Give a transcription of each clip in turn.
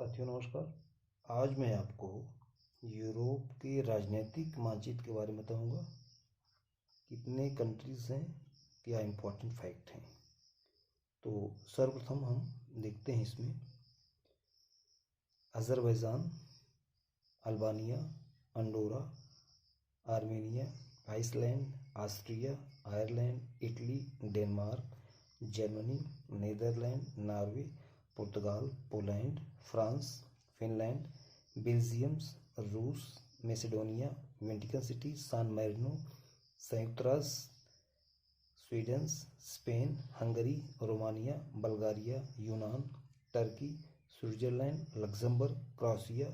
साथियों नमस्कार। आज मैं आपको यूरोप के राजनीतिक मानचित्र के बारे में बताऊंगा। कितने कंट्रीज हैं, क्या इम्पोर्टेंट फैक्ट हैं। तो सर्वप्रथम हम देखते हैं इसमें Azerbaijan, Albania, Andorra, Armenia, Iceland, Austria, Ireland, Italy, Denmark, Germany, Netherland, Norway, पुर्तगाल, पोलैंड, फ्रांस, फिनलैंड, बेल्जियम, रूस, Macedonia, Vatican City, San Marino, संयुक्त राष्ट्र, Sweden, Spain, Hungary, Romania, Bulgaria, यूनान, Turkey, Switzerland, Luxembourg, Croatia,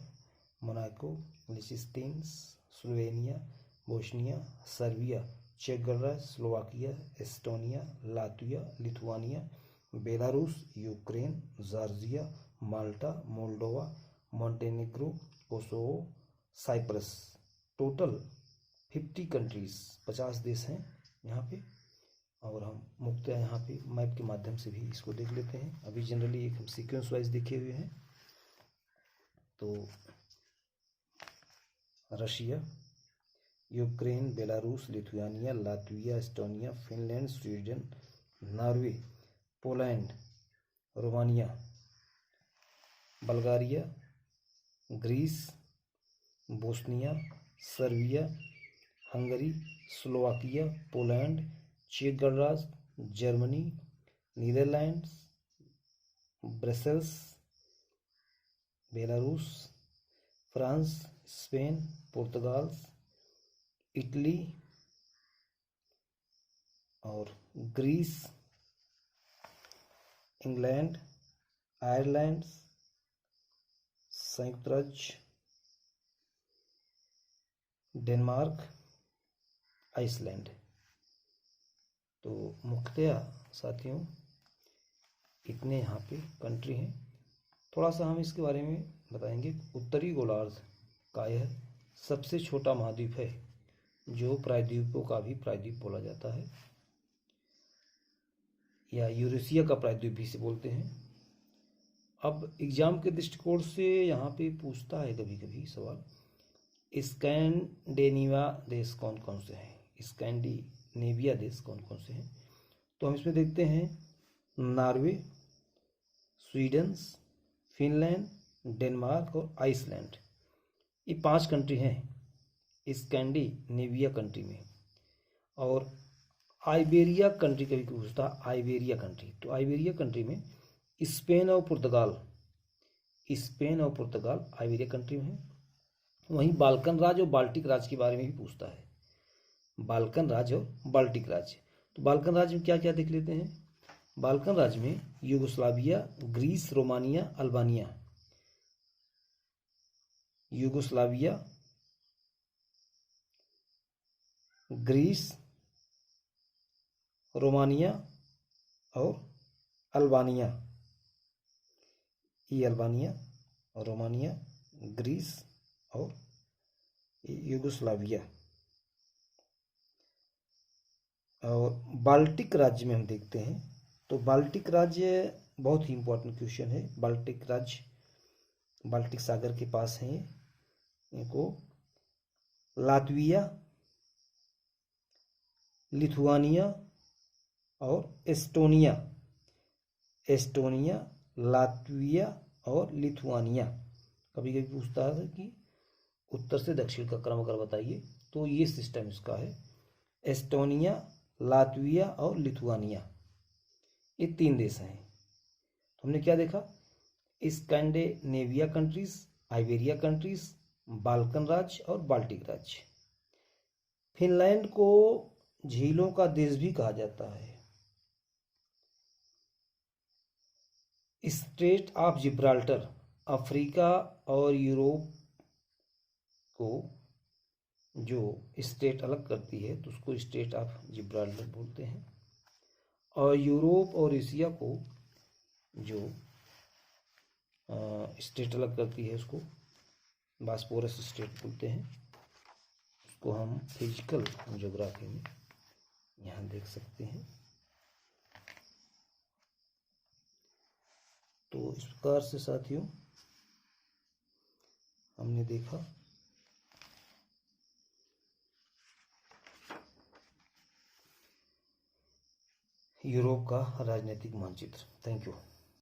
Monaco, Liechtenstein, Slovenia, Bosnia, Serbia, चेक गणराज्य, Slovakia, Estonia, Latvia, Lithuania, Belarus, Ukraine, Georgia, Malta, Moldova, Montenegro, Kosovo, Cyprus. Total 50 countries, 50 देश हैं यहाँ पे। और हम मुख्यतः यहाँ पे मैप के माध्यम से भी इसको देख लेते हैं। अभी जनरली एक हम सीक्वेंस वाइज देखे हुए हैं। तो Russia, Ukraine, Belarus, Lithuania, Latvia, Estonia, Finland, Sweden, Norway, Poland, Romania, Bulgaria, Greece, Bosnia, Serbia, Hungary, Slovakia, Poland, चेक गणराज्य, Germany, Netherlands, Brussels, Belarus, France, Spain, पुर्तगाल, इटली और ग्रीस, इंग्लैंड, आयरलैंड, संयुक्त राज्य, डेनमार्क, आइसलैंड। तो मुख्यतः साथियों इतने यहाँ पे कंट्री हैं। थोड़ा सा हम इसके बारे में बताएंगे। उत्तरी गोलार्ध का यह सबसे छोटा महाद्वीप है, जो प्रायद्वीपों का भी प्रायद्वीप बोला जाता है, या यूरेशिया का प्रायद्वीप भी इसे बोलते हैं। अब एग्जाम के दृष्टिकोण से यहाँ पे पूछता है कभी कभी सवाल, स्कैंडिनेविया देश कौन कौन से हैं, स्कैंडिनेविया देश कौन कौन से हैं। तो हम इसमें देखते हैं नॉर्वे, स्वीडन, फिनलैंड, डेनमार्क और आइसलैंड। ये 5 कंट्री हैं स्कैंडिनेविया कंट्री में। और आइबेरिया कंट्री कभी पूछता, आइबेरिया कंट्री, तो आइबेरिया कंट्री में स्पेन और पुर्तगाल आइबेरिया कंट्री में है। वहीं बाल्कन राज्य और बाल्टिक राज्य के बारे में भी पूछता है, बाल्कन राज्य और बाल्टिक राज्य। तो बाल्कन राज्य में क्या क्या देख लेते हैं। बाल्कन राज्य में Yugoslavia, Greece, Romania, Albania, Yugoslavia, Greece, Romania और अल्बानिया। ये अल्बानिया और रोमानिया, ग्रीस और यूगोस्लाविया। और बाल्टिक राज्य में हम देखते हैं, तो बाल्टिक राज्य बहुत ही इंपॉर्टेंट क्वेश्चन है। बाल्टिक राज्य बाल्टिक सागर के पास हैं। इनको लातविया, लिथुआनिया और एस्टोनिया, लातविया और लिथुआनिया। कभी कभी पूछता है कि उत्तर से दक्षिण का क्रम अगर बताइए, तो ये सिस्टम इसका है। एस्टोनिया, लातविया और लिथुआनिया, ये 3 देश हैं। तो हमने क्या देखा, Scandinavia countries, Iberia countries, Balkan राज्य और बाल्टिक राज्य। फिनलैंड को झीलों का देश भी कहा जाता है। स्ट्रेट ऑफ जिब्राल्टर अफ्रीका और यूरोप को जो स्टेट अलग करती है, तो उसको स्टेट ऑफ जिब्राल्टर बोलते हैं। और यूरोप और एशिया को जो स्टेट अलग करती है, उसको बास्पोरस स्टेट बोलते हैं। उसको हम फिजिकल ज्योग्राफी में यहाँ देख सकते हैं। तो इस प्रकार से साथियों हमने देखा यूरोप का राजनीतिक मानचित्र। Thank you.